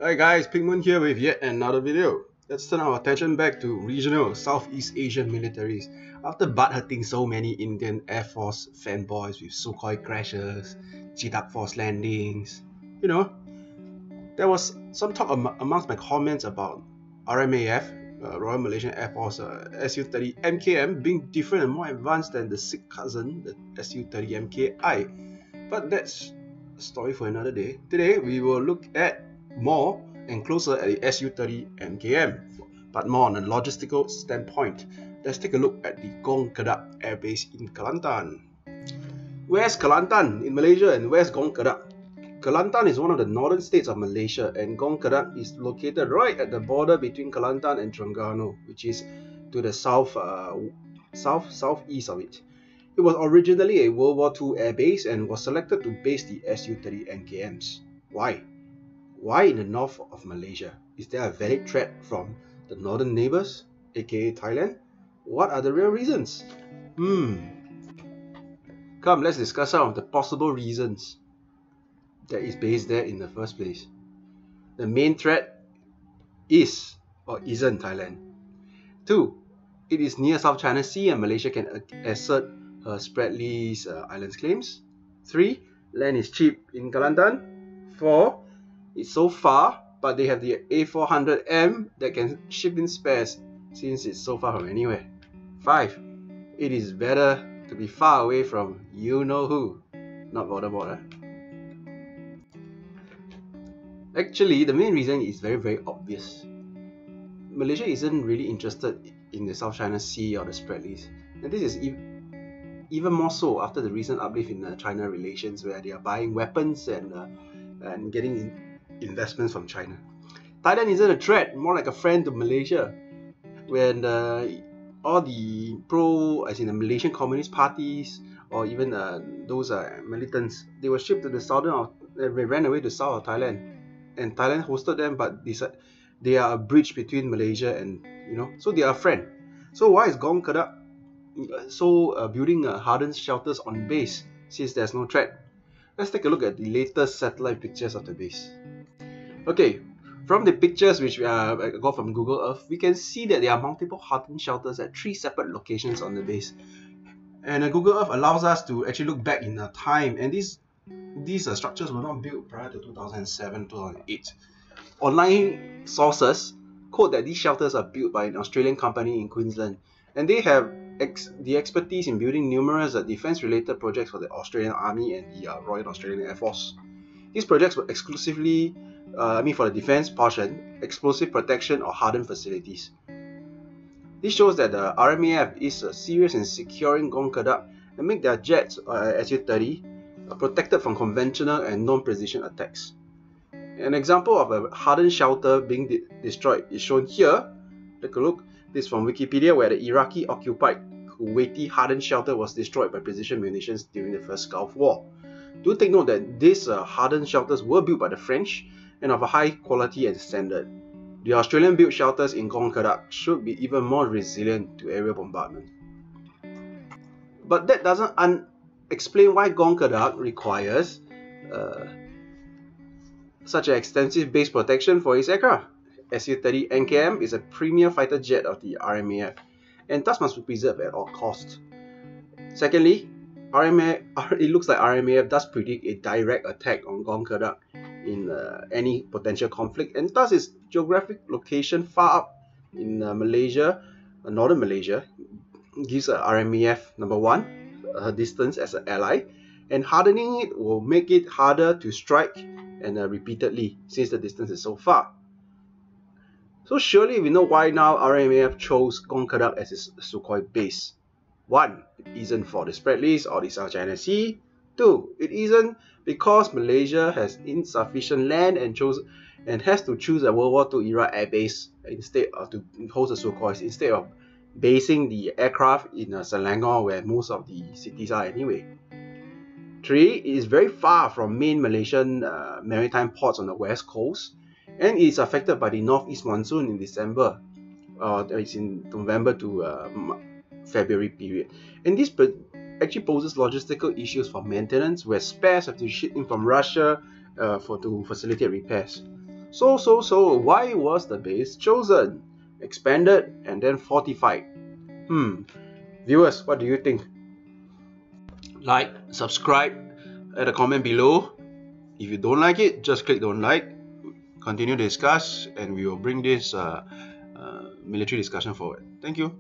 Hi guys, Pigmoon here with yet another video. Let's turn our attention back to regional Southeast Asian militaries. After butt-hurting so many Indian Air Force fanboys with Sukhoi crashes, Kedak Force landings, there was some talk amongst my comments about RMAF, Royal Malaysian Air Force Su30MKM being different and more advanced than the sick cousin, the Su30MKI. But that's a story for another day. Today we will look at more and closer at the Su30MKM, but more on a logistical standpoint. Let's take a look at the Gong Kedak Air Base in Kelantan. Where's Kelantan in Malaysia and where's Gong Kedak? Kelantan is one of the northern states of Malaysia, and Gong Kedak is located right at the border between Kelantan and Terengganu, which is to the southeast of it. It was originally a World War II air base and was selected to base the Su30MKM's. Why? Why in the north of Malaysia? Is there a valid threat from the northern neighbours, aka Thailand? What are the real reasons? Come, let's discuss some of the possible reasons that is based there in the first place. The main threat is or isn't Thailand. 2. It is near South China Sea and Malaysia can assert her spread lease islands claims. 3. Land is cheap in Kelantan. 4. It's so far, but they have the A400M that can ship in spares since it's so far from anywhere. 5. It is better to be far away from you-know-who, not Voldemort. Actually, the main reason is very obvious. Malaysia isn't really interested in the South China Sea or the spread lease, and this is even more so after the recent uplift in China relations, where they are buying weapons and getting investments from China. Thailand isn't a threat, more like a friend to Malaysia. When all the as in the Malaysian Communist parties or even those militants, they were shipped to the they ran away to south of Thailand, and Thailand hosted them, but they are a bridge between Malaysia and so they are a friend. So why is Gong Kedak building hardened shelters on base since there's no threat? Let's take a look at the latest satellite pictures of the base. Okay, from the pictures which I got from Google Earth, we can see that there are multiple hardened shelters at 3 separate locations on the base. And Google Earth allows us to actually look back in time, and these structures were not built prior to 2007, 2008. Online sources quote that these shelters are built by an Australian company in Queensland, and they have the expertise in building numerous defense-related projects for the Australian Army and the Royal Australian Air Force. These projects were exclusively, for the defense portion, explosive protection or hardened facilities. This shows that the RMAF is serious in securing Gong Kedak and make their jets, Su30, protected from conventional and non-precision attacks. An example of a hardened shelter being destroyed is shown here. Take a look. This is from Wikipedia, where the Iraqi-occupied Kuwaiti hardened shelter was destroyed by precision munitions during the First Gulf War. Do take note that these hardened shelters were built by the French and of a high quality and standard. The Australian-built shelters in Gong Kedak should be even more resilient to aerial bombardment. But that doesn't explain why Gong Kedak requires such an extensive base protection for its aircraft. Su30MKM is a premier fighter jet of the RMAF and thus must be preserved at all costs. Secondly, it looks like RMAF does predict a direct attack on Gong Kedak in any potential conflict, and thus its geographic location far up in Malaysia, northern Malaysia, gives RMAF, number one, a distance as an ally, and hardening it will make it harder to strike and repeatedly since the distance is so far. So surely we know why now RMAF chose Gong Kedak as its Sukhoi base. 1. It isn't for the spread lease or the South China Sea. 2. It isn't because Malaysia has insufficient land and has to choose a World War II era air base instead of to host the Sukhois instead of basing the aircraft in Selangor, where most of the cities are anyway. 3. It is very far from main Malaysian maritime ports on the west coast, and it is affected by the northeast monsoon in December. It's in November to February period, and this actually poses logistical issues for maintenance, where spares have to ship in from Russia to facilitate repairs. So, why was the base chosen? Expanded and then fortified? Viewers, what do you think? Like, subscribe, add a comment below. If you don't like it, just click don't like. Continue to discuss, and we will bring this military discussion forward. Thank you.